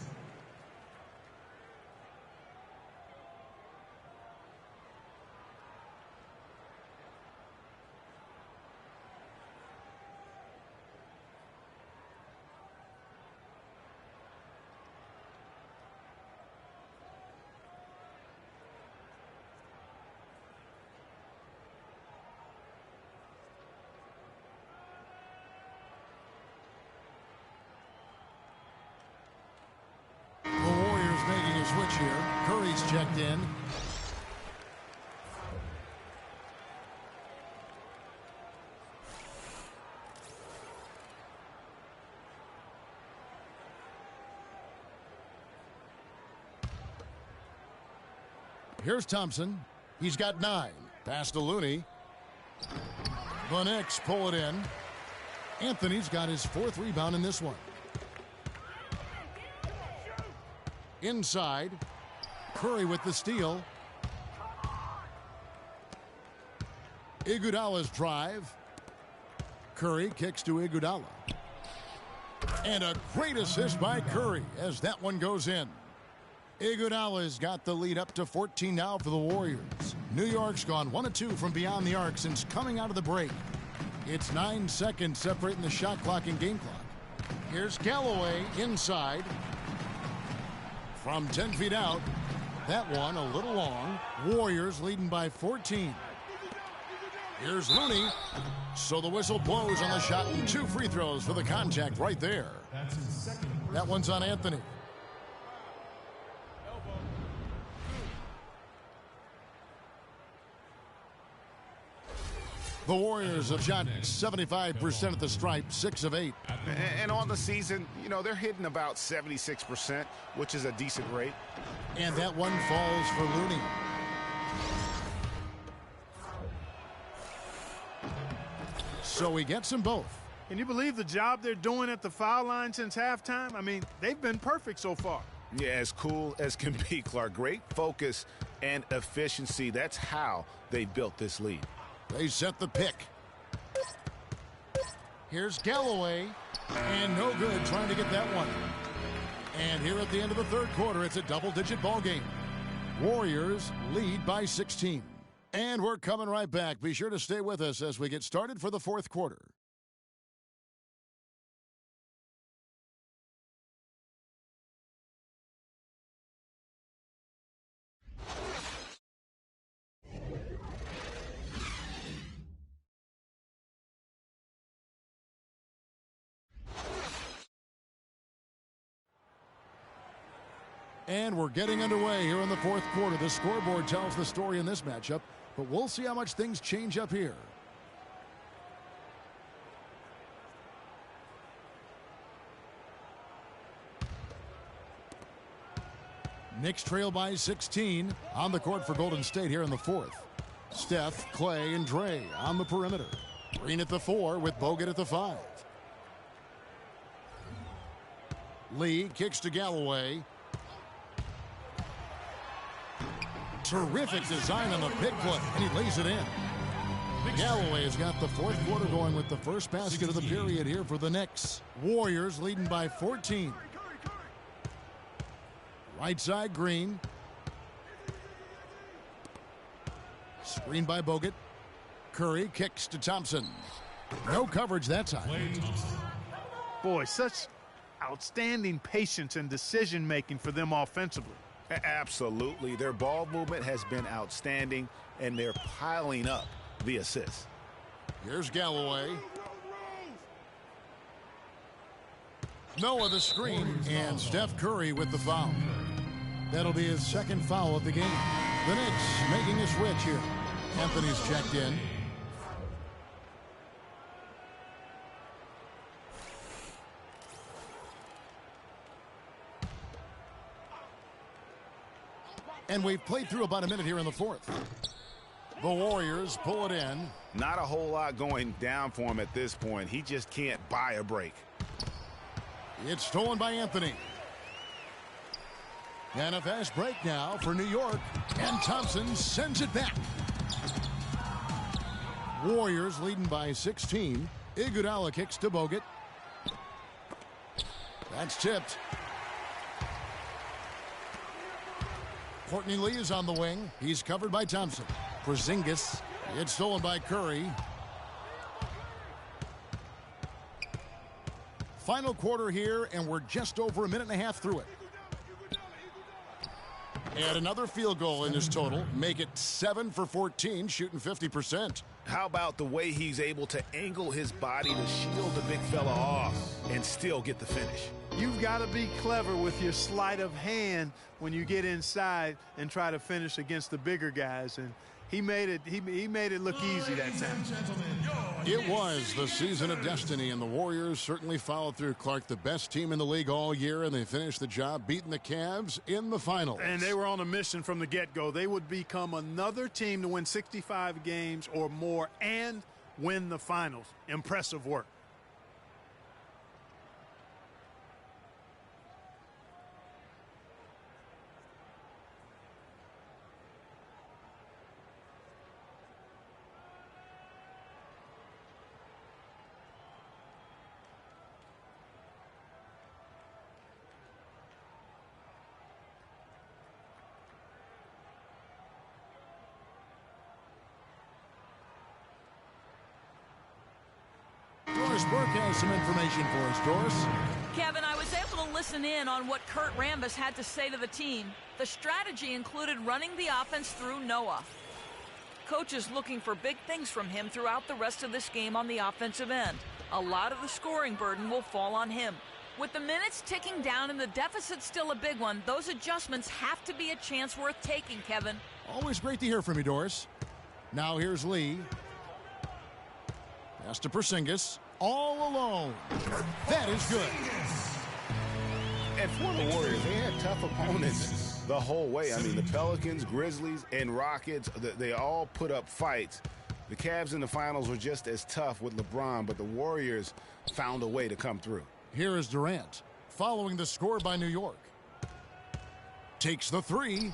Switch here. Curry's checked in. Here's Thompson. He's got 9. Pass to Looney. The Knicks pull it in. Anthony's got his 4th rebound in this one. Inside, Curry with the steal. Iguodala's drive. Curry kicks to Iguodala. And a great assist by Curry as that one goes in. Iguodala's got the lead up to 14 now for the Warriors. New York's gone 1 of 2 from beyond the arc since coming out of the break. It's 9 seconds separating the shot clock and game clock. Here's Galloway inside. From 10 feet out, that one a little long. Warriors leading by 14. Here's Looney. So the whistle blows on the shot and 2 free throws for the contact right there. That's his second. That one's on Anthony. The Warriors have shot 75% at the stripe, 6 of 8. And on the season, you know, they're hitting about 76%, which is a decent rate. And that one falls for Looney. So he gets them both. Can you believe the job they're doing at the foul line since halftime? I mean, they've been perfect so far. Yeah, as cool as can be, Clark. Great focus and efficiency. That's how they built this lead. They set the pick. Here's Galloway. And no good trying to get that one. And here at the end of the 3rd quarter, it's a double-digit ball game. Warriors lead by 16. And we're coming right back. Be sure to stay with us as we get started for the 4th quarter. And we're getting underway here in the 4th quarter. The scoreboard tells the story in this matchup, but we'll see how much things change up here. Knicks trail by 16 on the court for Golden State here in the 4th. Steph, Clay, and Dre on the perimeter. Green at the 4 with Bogut at the 5. Lee kicks to Galloway. Terrific design on the pick play, and he lays it in. Galloway has got the 4th quarter going with the first basket of the period here for the Knicks. Warriors leading by 14. Right side, Green. Screen by Bogut. Curry kicks to Thompson. No coverage that time. Boy, such outstanding patience and decision-making for them offensively. Absolutely. Their ball movement has been outstanding, and they're piling up the assists. Here's Galloway. Noah the screen, and Steph Curry with the foul. That'll be his second foul of the game. The Knicks making a switch here. Anthony's checked in. And we've played through about a minute here in the fourth. The Warriors pull it in. Not a whole lot going down for him at this point. He just can't buy a break. It's stolen by Anthony. And a fast break now for New York. And Thompson sends it back. Warriors leading by 16. Iguodala kicks to Bogut. That's tipped. Courtney Lee is on the wing. He's covered by Thompson. Porzingis. It's stolen by Curry. Final quarter here, and we're just over a minute and a half through it. And another field goal in his total. Make it 7 for 14, shooting 50%. How about the way he's able to angle his body to shield the big fella off and still get the finish? You've got to be clever with your sleight of hand when you get inside and try to finish against the bigger guys. And he made it look easy that time. It was the season of destiny, and the Warriors certainly followed through. Clark, the best team in the league all year, and they finished the job beating the Cavs in the finals. And they were on a mission from the get-go. They would become another team to win 65 games or more and win the finals. Impressive work. Doris Burke has some information for us. Doris? Kevin, I was able to listen in on what Kurt Rambis had to say to the team. The strategy included running the offense through Noah. Coach is looking for big things from him throughout the rest of this game on the offensive end. A lot of the scoring burden will fall on him. With the minutes ticking down and the deficit still a big one, those adjustments have to be a chance worth taking, Kevin. Always great to hear from you, Doris. Now here's Lee. Pass to Porzingis. All alone. That is good. And for the Warriors, they had tough opponents the whole way. I mean, the Pelicans, Grizzlies, and Rockets, they all put up fights. The Cavs in the finals were just as tough with LeBron, but the Warriors found a way to come through. Here is Durant, following the score by New York. Takes the three.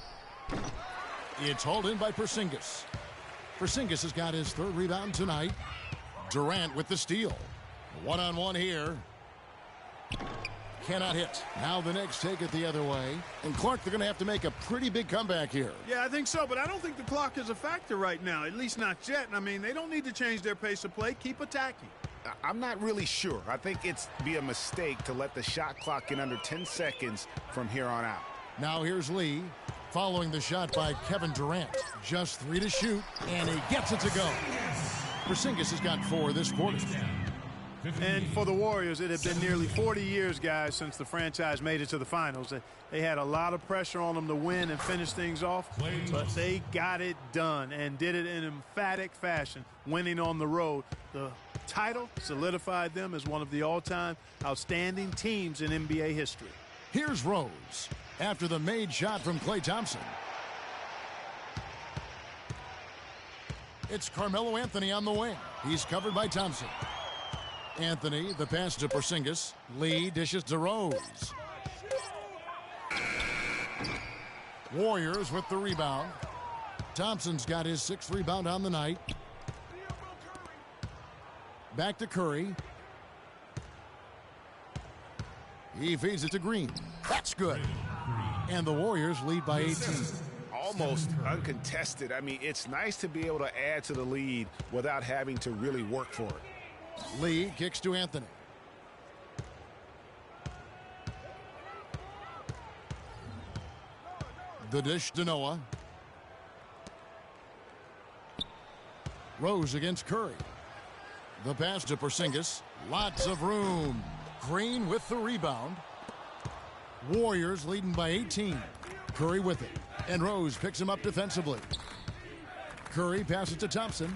It's hauled in by Porzingis. Porzingis has got his third rebound tonight. Durant with the steal. One-on-one here. Cannot hit. Now the Knicks take it the other way. And Clark, they're going to have to make a pretty big comeback here. Yeah, I think so, but I don't think the clock is a factor right now, at least not yet. I mean, they don't need to change their pace of play. Keep attacking. I'm not really sure. I think it's be a mistake to let the shot clock get under 10 seconds from here on out. Now here's Lee, following the shot by Kevin Durant. Just 3 to shoot, and he gets it to go. Porzingis has got 4 this quarter. And for the Warriors, it had been nearly 40 years, guys, since the franchise made it to the finals. They had a lot of pressure on them to win and finish things off, but they got it done and did it in emphatic fashion, winning on the road. The title solidified them as one of the all-time outstanding teams in NBA history. Here's Rose after the made shot from Klay Thompson. It's Carmelo Anthony on the wing. He's covered by Thompson. Anthony, the pass to Porzingis. Lee dishes to Rose. Warriors with the rebound. Thompson's got his 6th rebound on the night. Back to Curry. He feeds it to Green. That's good. And the Warriors lead by 18. Almost uncontested. I mean, it's nice to be able to add to the lead without having to really work for it. Lee kicks to Anthony. The dish to Noah. Rose against Curry. The pass to Porzingis. Lots of room. Green with the rebound. Warriors leading by 18. Curry with it. And Rose picks him up defensively. Curry passes to Thompson.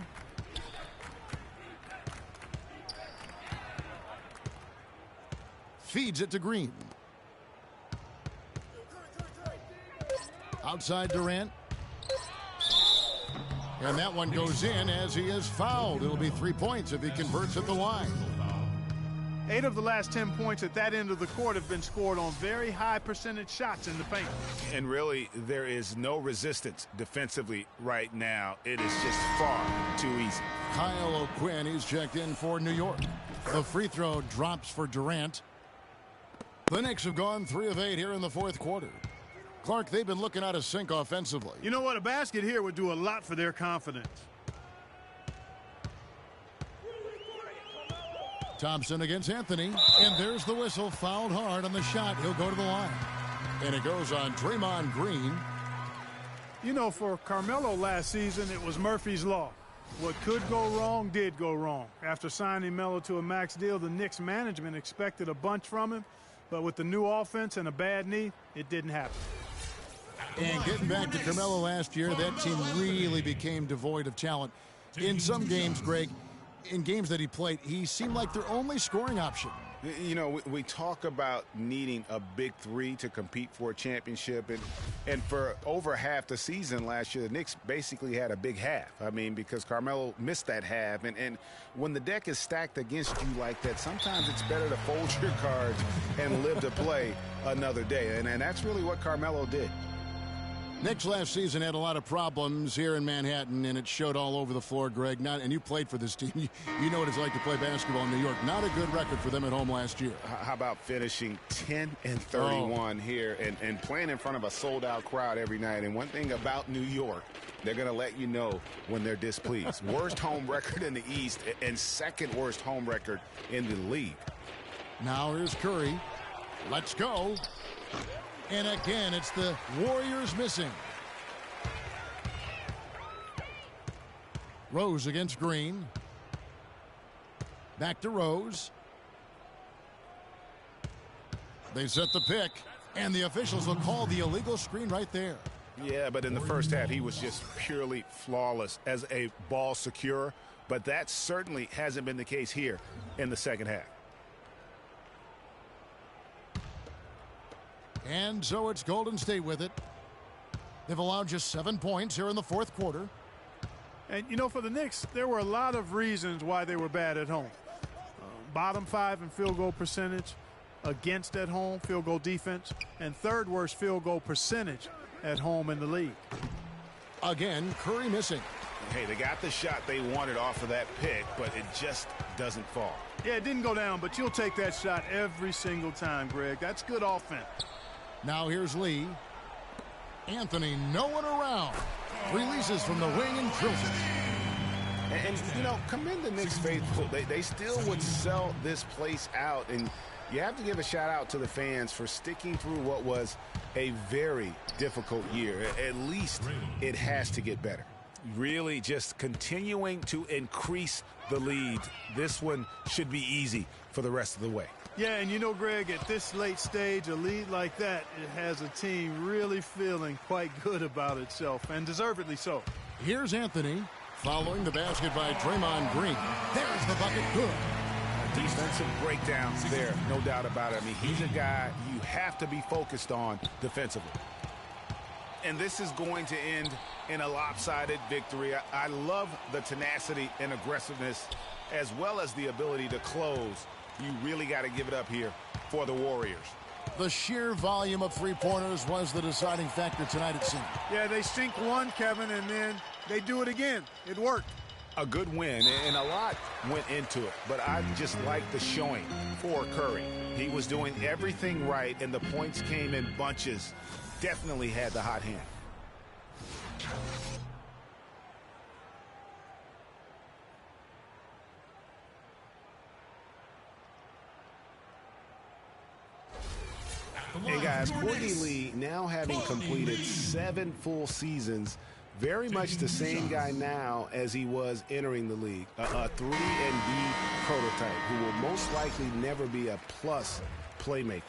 Feeds it to Green. Outside Durant. And that one goes in as he is fouled. It'll be 3 points if he converts at the line. 8 of the last 10 points at that end of the court have been scored on very high percentage shots in the paint. And really, there is no resistance defensively right now. It is just far too easy. Kyle O'Quinn is checked in for New York. The free throw drops for Durant. The Knicks have gone 3 of 8 here in the fourth quarter. Clark, they've been looking out of sync offensively. You know what? A basket here would do a lot for their confidence. Thompson against Anthony. And there's the whistle. Fouled hard on the shot. He'll go to the line. And it goes on Draymond Green. You know, for Carmelo last season, it was Murphy's Law. What could go wrong did go wrong. After signing Melo to a max deal, the Knicks management expected a bunch from him. But with the new offense and a bad knee, it didn't happen. And getting back to Carmelo last year, that team really became devoid of talent. In some games, Greg, in games that he played, he seemed like their only scoring option. You know, we talk about needing a big three to compete for a championship. And for over half the season last year, the Knicks basically had a big half. I mean, because Carmelo missed that half. And when the deck is stacked against you like that, sometimes it's better to fold your cards and live to play another day. And that's really what Carmelo did. Knicks last season had a lot of problems here in Manhattan, and it showed all over the floor, Greg. And you played for this team. You know what it's like to play basketball in New York. Not a good record for them at home last year. How about finishing 10-31 here and playing in front of a sold-out crowd every night? And one thing about New York, they're going to let you know when they're displeased. Worst home record in the East and second worst home record in the league. Now here's Curry. Let's go. And again, it's the Warriors missing. Rose against Green. Back to Rose. They set the pick, and the officials will call the illegal screen right there. Yeah, but in the first half, he was just purely flawless as a ball securer. But that certainly hasn't been the case here in the second half. And so it's Golden State with it. They've allowed just 7 points here in the fourth quarter. And, you know, for the Knicks, there were a lot of reasons why they were bad at home. Bottom 5 in field goal percentage against at home, field goal defense, and third worst field goal percentage at home in the league. Again, Curry missing. Hey, they got the shot they wanted off of that pick, but it just doesn't fall. Yeah, it didn't go down, but you'll take that shot every single time, Greg. That's good offense. Now here's Lee. Anthony, no one around. Releases from the wing and drills it. And you know, commend the Knicks faithful. They still would sell this place out. And you have to give a shout out to the fans for sticking through what was a very difficult year. At least it has to get better. Really just continuing to increase the lead. This one should be easy for the rest of the way. Yeah, and you know, Greg, at this late stage, a lead like that, it has a team really feeling quite good about itself, and deservedly so. Here's Anthony following the basket by Draymond Green. There's the bucket. Good. A defensive breakdown there, no doubt about it. I mean, he's a guy you have to be focused on defensively. And this is going to end in a lopsided victory. I love the tenacity and aggressiveness as well as the ability to close. You really got to give it up here for the Warriors. The sheer volume of three-pointers was the deciding factor tonight, it seemed. Yeah, they sink one, Kevin, and then they do it again. It worked. A good win, and a lot went into it. But I just like the showing for Curry. He was doing everything right, and the points came in bunches. Definitely had the hot hand. And guys, Courtney Lee now having completed 7 full seasons very much the same guy now as he was entering the league. A 3-and-D prototype who will most likely never be a plus playmaker.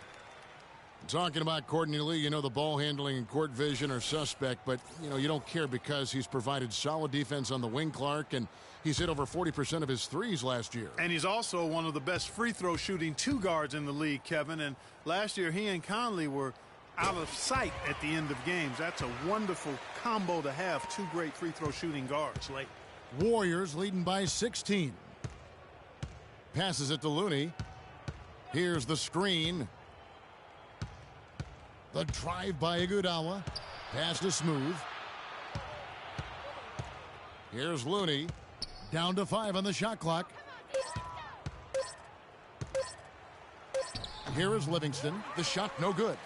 Talking about Courtney Lee, you know the ball handling and court vision are suspect, but you don't care because he's provided solid defense on the wing, Clark, and he's hit over 40% of his threes last year. And he's also one of the best free throw shooting two guards in the league, Kevin. And last year he and Conley were out of sight at the end of games. That's a wonderful combo to have, two great free throw shooting guards late. Warriors leading by 16. Passes it to Looney. Here's the screen. The drive by Iguodala. Pass to Smooth. Here's Looney. Down to 5 on the shot clock. Here is Livingston. The shot no good.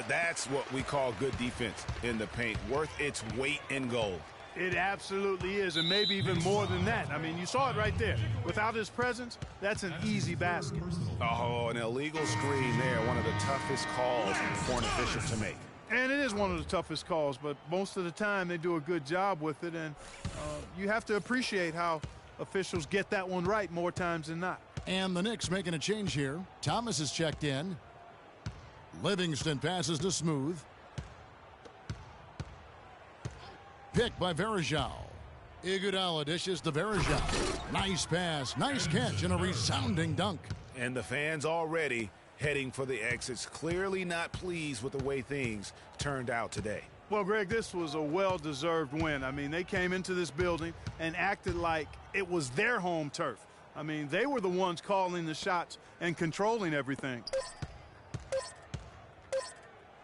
That's what we call good defense in the paint. Worth its weight in gold. It absolutely is, and maybe even more than that. I mean, you saw it right there. Without his presence, that's an easy basket. Oh, an illegal screen there. One of the toughest calls for an official to make. And it is one of the toughest calls, but most of the time they do a good job with it, and you have to appreciate how officials get that one right more times than not. And the Knicks making a change here. Thomas is checked in. Livingston passes to Smooth. Picked by Varejao. Iguodala dishes to Varejao. Nice pass, nice catch, and a resounding dunk. And the fans already heading for the exits, clearly not pleased with the way things turned out today. Well, Greg, this was a well-deserved win. I mean, they came into this building and acted like it was their home turf. I mean, they were the ones calling the shots and controlling everything.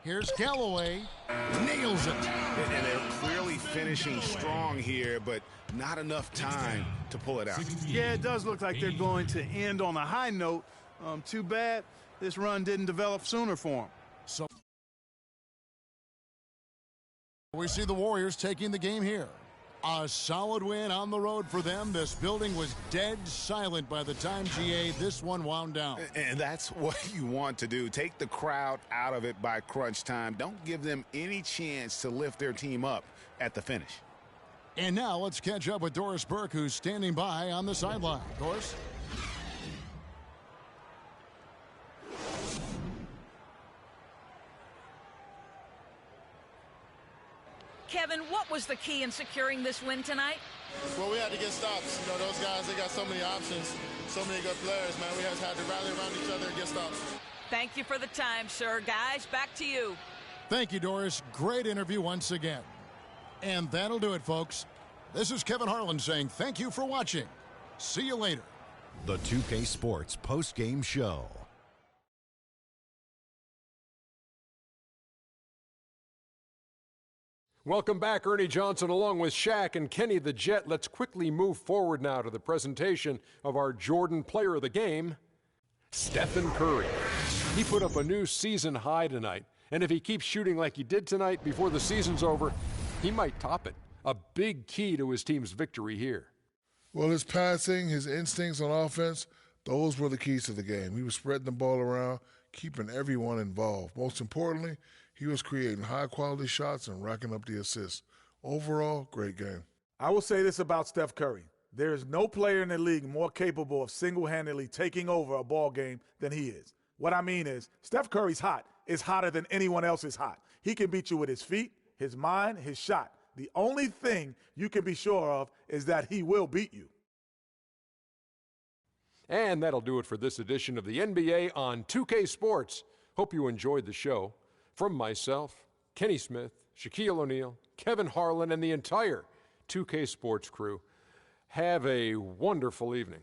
Here's Galloway. Nails it. And they're clearly finishing strong here, but not enough time to pull it out. Yeah, it does look like they're going to end on a high note. Too bad this run didn't develop sooner for them. So we see the Warriors taking the game here. A solid win on the road for them. This building was dead silent by the time, GA, this one wound down. And that's what you want to do. Take the crowd out of it by crunch time. Don't give them any chance to lift their team up at the finish. And now let's catch up with Doris Burke, who's standing by on the sideline. Doris? Kevin, what was the key in securing this win tonight? Well, we had to get stops. You know, those guys, they got so many options, so many good players, man. We just had to rally around each other and get stops. Thank you for the time, sir. Guys, back to you. Thank you, Doris. Great interview once again. And that'll do it, folks. This is Kevin Harlan saying thank you for watching. See you later. The 2K Sports post-game show. Welcome back, Ernie Johnson, along with Shaq and Kenny the Jet. Let's quickly move forward now to the presentation of our Jordan Player of the Game, Stephan Curry. He put up a new season high tonight, and if he keeps shooting like he did tonight before the season's over, he might top it. A big key to his team's victory here. Well, his passing, his instincts on offense, those were the keys to the game. He was spreading the ball around, keeping everyone involved. Most importantly, he was creating high-quality shots and racking up the assists. Overall, great game. I will say this about Steph Curry. There is no player in the league more capable of single-handedly taking over a ball game than he is. What I mean is, Steph Curry's hot is hotter than anyone else is hot. He can beat you with his feet, his mind, his shot. The only thing you can be sure of is that he will beat you. And that'll do it for this edition of the NBA on 2K Sports. Hope you enjoyed the show. From myself, Kenny Smith, Shaquille O'Neal, Kevin Harlan, and the entire 2K Sports crew, have a wonderful evening.